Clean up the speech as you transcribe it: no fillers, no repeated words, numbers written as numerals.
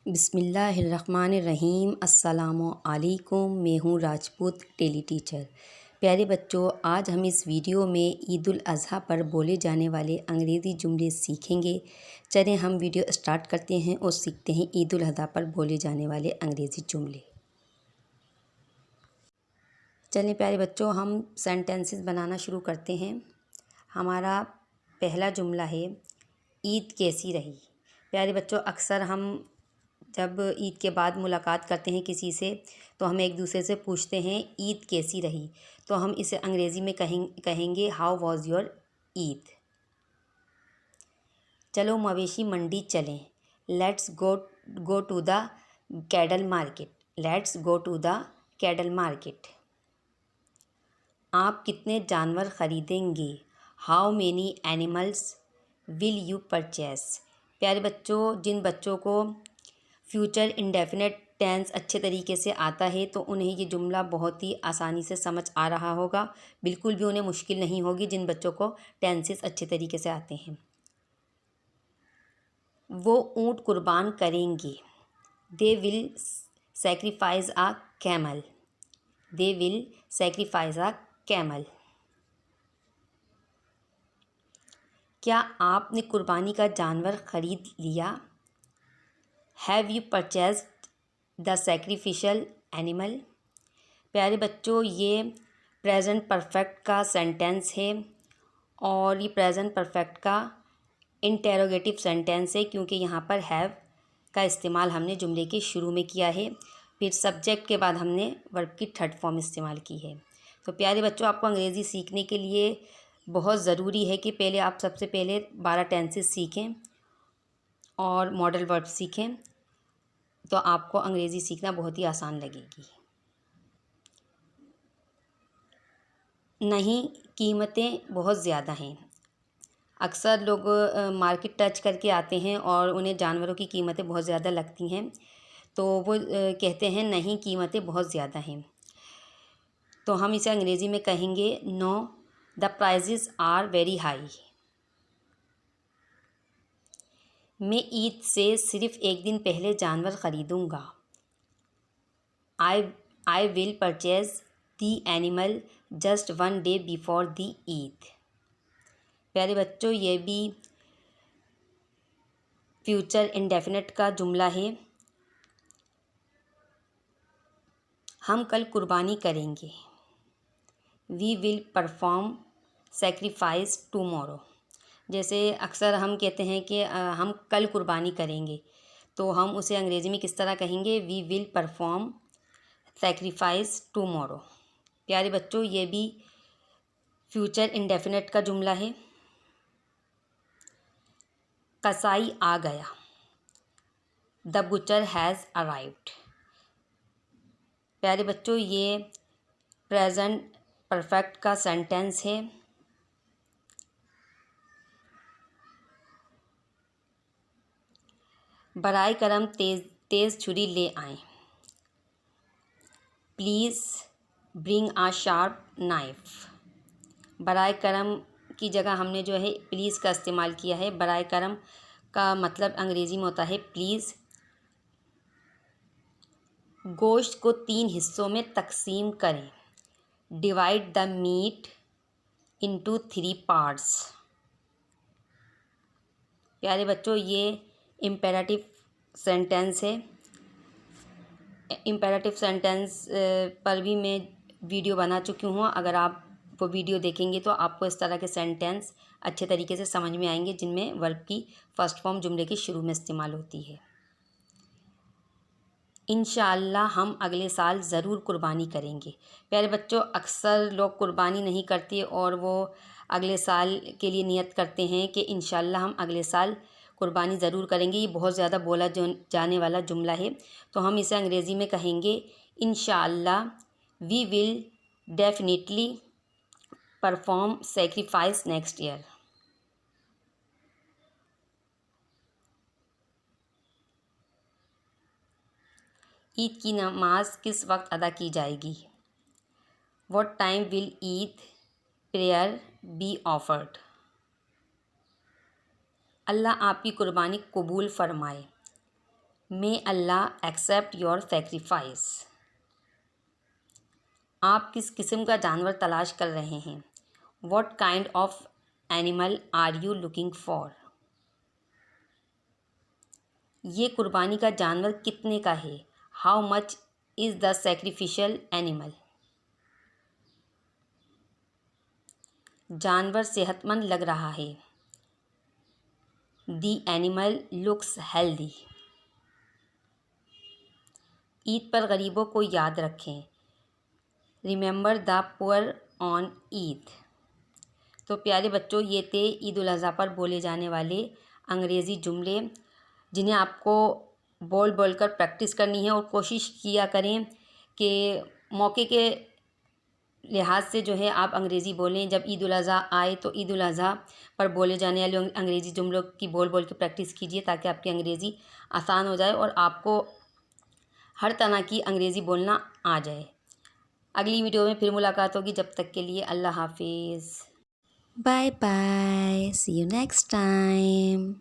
बिस्मिल्लाहिर्रहमानिर्रहीम। अस्सलामुअलैकुम। मैं हूँ राजपूत डेली टीचर। प्यारे बच्चों, आज हम इस वीडियो में ईद उल अज़हा पर बोले जाने वाले अंग्रेज़ी जुमले सीखेंगे। चलें हम वीडियो स्टार्ट करते हैं और सीखते हैं ईद उल अज़हा पर बोले जाने वाले अंग्रेज़ी जुमले। चलें प्यारे बच्चों, हम सेंटेंसेस बनाना शुरू करते हैं। हमारा पहला जुमला है, ईद कैसी रही। प्यारे बच्चों, अक्सर हम जब ईद के बाद मुलाकात करते हैं किसी से तो हम एक दूसरे से पूछते हैं ईद कैसी रही। तो हम इसे अंग्रेज़ी में कहेंगे हाउ वॉज़ योर ईद। चलो मवेशी मंडी चलें। Let's go to the cattle market. Let's go to the cattle market. आप कितने जानवर ख़रीदेंगे। How many animals will you purchase. प्यारे बच्चों, जिन बच्चों को फ्यूचर इंडेफिनेट टेंस अच्छे तरीके से आता है तो उन्हें ये जुमला बहुत ही आसानी से समझ आ रहा होगा। बिल्कुल भी उन्हें मुश्किल नहीं होगी जिन बच्चों को टेंसेस अच्छे तरीके से आते हैं। वो ऊँट कुर्बान करेंगे। They will sacrifice a camel. They will sacrifice a camel. क्या आपने कुर्बानी का जानवर ख़रीद लिया। Have you purchased the sacrificial animal. प्यारे बच्चों, ये प्रेजेंट परफेक्ट का सेंटेंस है और ये प्रेजेंट परफेक्ट का इंटेरोगेटिव सेंटेंस है क्योंकि यहाँ पर हैव का इस्तेमाल हमने जुमले के शुरू में किया है। फिर सब्जेक्ट के बाद हमने वर्ब की थर्ड फॉर्म इस्तेमाल की है। तो प्यारे बच्चों, आपको अंग्रेज़ी सीखने के लिए बहुत ज़रूरी है कि पहले आप सबसे पहले 12 टेंसेस सीखें और मॉडल वर्ब सीखें, तो आपको अंग्रेज़ी सीखना बहुत ही आसान लगेगी। नहीं, कीमतें बहुत ज़्यादा हैं। अक्सर लोग मार्केट टच करके आते हैं और उन्हें जानवरों की कीमतें बहुत ज़्यादा लगती हैं तो वो कहते हैं नहीं, कीमतें बहुत ज़्यादा हैं। तो हम इसे अंग्रेज़ी में कहेंगे no, the prices are very high. मैं ईद से सिर्फ़ एक दिन पहले जानवर ख़रीदूँगा। I will purchase the animal just one day before the Eid. प्यारे बच्चों, ये भी फ्यूचर इंडेफिनिट का जुमला है। हम कल कुर्बानी करेंगे। We will perform sacrifice tomorrow. जैसे अक्सर हम कहते हैं कि हम कल कुर्बानी करेंगे, तो हम उसे अंग्रेज़ी में किस तरह कहेंगे, we will perform sacrifice tomorrow. प्यारे बच्चों, ये भी फ्यूचर इंडेफिनिट का जुमला है। कसाई आ गया। The butcher has arrived. प्यारे बच्चों, ये प्रेजेंट परफेक्ट का सेंटेंस है। बराए करम तेज़ छुरी ले आएं। Please bring a sharp knife. बराए करम की जगह हमने जो है प्लीज़ का इस्तेमाल किया है। बराए करम का मतलब अंग्रेज़ी में होता है प्लीज़। गोश्त को 3 हिस्सों में तकसीम करें। Divide the meat into 3 parts. प्यारे बच्चों, ये इम्पेरेटिव सेंटेंस है। इम्पेरेटिव सेंटेंस पर भी मैं वीडियो बना चुकी हूँ। अगर आप वो वीडियो देखेंगे तो आपको इस तरह के सेंटेंस अच्छे तरीके से समझ में आएंगे जिनमें वर्ब की फर्स्ट फॉर्म जुमले के शुरू में इस्तेमाल होती है। इंशाअल्लाह हम अगले साल ज़रूर कुर्बानी करेंगे। प्यारे बच्चों, अक्सर लोग कुर्बानी नहीं करते और वो अगले साल के लिए नियत करते हैं कि इंशाअल्लाह हम अगले साल कुर्बानी ज़रूर करेंगे। ये बहुत ज़्यादा बोला जाने वाला जुमला है, तो हम इसे अंग्रेज़ी में कहेंगे इंशाअल्लाह we will definitely perform sacrifice next year. Eid की नमाज किस वक्त अदा की जाएगी। What time will Eid prayer be offered. अल्लाह आपकी कुर्बानी कबूल फरमाए। May Allah accept your sacrifice. आप किस किस्म का जानवर तलाश कर रहे हैं? What kind of animal are you looking for? ये कुर्बानी का जानवर कितने का है? How much is the sacrificial animal? जानवर सेहतमंद लग रहा है। The animal looks healthy. Eid पर गरीबों को याद रखें। Remember the poor on Eid. तो प्यारे बच्चों, ये थे ईद उल अज़हा पर बोले जाने वाले अंग्रेज़ी जुमले, जिन्हें आपको बोल बोल कर प्रैक्टिस करनी है और कोशिश किया करें कि मौके के लिहाज से जो है आप अंग्रेज़ी बोलें। जब ईद उल अज़हा आए तो ईद उल अज़हा पर बोले जाने वाले अंग्रेज़ी जुमलों की बोल बोल के प्रैक्टिस कीजिए, ताकि आपकी अंग्रेज़ी आसान हो जाए और आपको हर तरह की अंग्रेज़ी बोलना आ जाए। अगली वीडियो में फिर मुलाकात होगी। जब तक के लिए अल्लाह हाफिज़। Bye bye, see you next time.